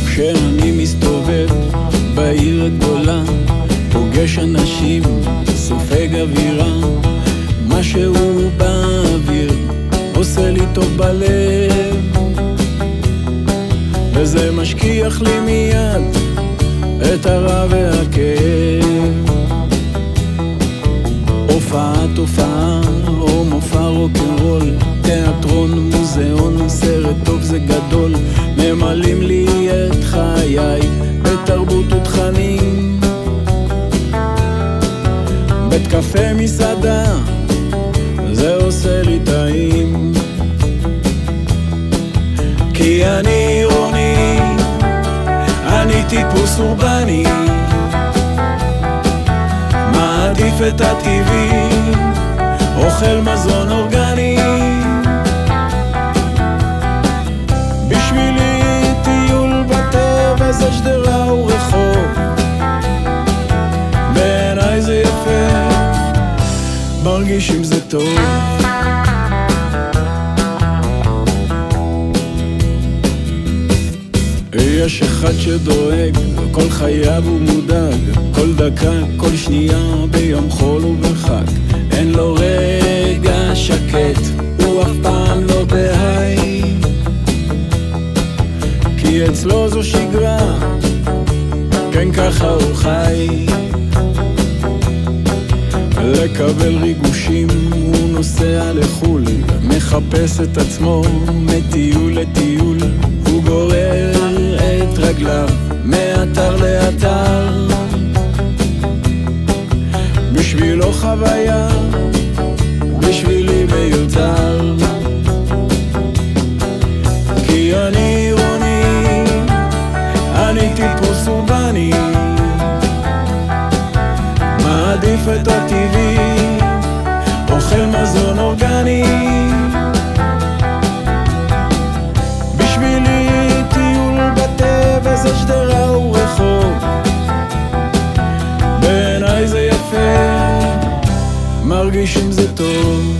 כשאני מסתובב בעיר הגדולה, פוגש אנשים, סופג אווירה, משהו באוויר עושה לי טוב בלב, וזה משכיח לי מיד את הרע והכאב. הופעה או מופע רוקנרול, תיאטרון, מוזיאון, סרט טוב זה גדול, ממלאים לי את חיי בתרבות ותכנים. בית קפה, מסעדה, זה עושה לי טעים, כי אני עירוני, אני טיפוס אורבני, מעדיף את הטבעי, אוכל מזון אורגני. בשבילי טיול בטבע זה שדרה ורחוב, בעיניי זה יפה, מרגיש עם זה טוב. יש אחד שדואג, כל חייו הוא מודאג, כל דקה, כל שנייה, ביום חול ובחג, אין לו רגע שקט, הוא אף פעם לא בהיי, כי אצלו זו שגרה, כן ככה הוא חי. לקבל ריגושים הוא נוסע לחול, מחפש את עצמו מטיול לטיול, הוא גורר את רגליו מאתר לאתר, בשבילו חוויה, בשבילי מיותר, כי אני עירוני, אני טיפוס אורבני, מעדיף את הטבעי, אוכל מזון אורגני. בשבילי טיול בטבע זה שדרה ורחוב, בעיניי זה יפה, מרגיש עם זה טוב.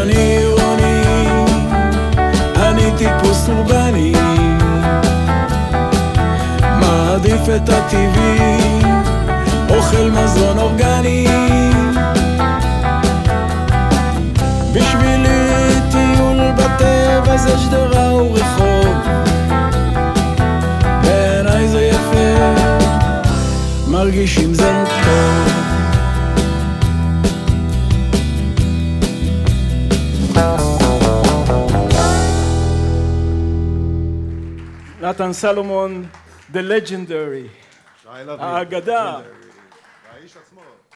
אני עירוני, אני טיפוס אורבני, מעדיף את הטבעי, אוכל מזון אורגני. בשבילי טיול בטבע זה שדרה ורחוב, בעיניי זה יפה, מרגיש עם זה טוב. נתן סלומון, the legendary, I love you. האגדה.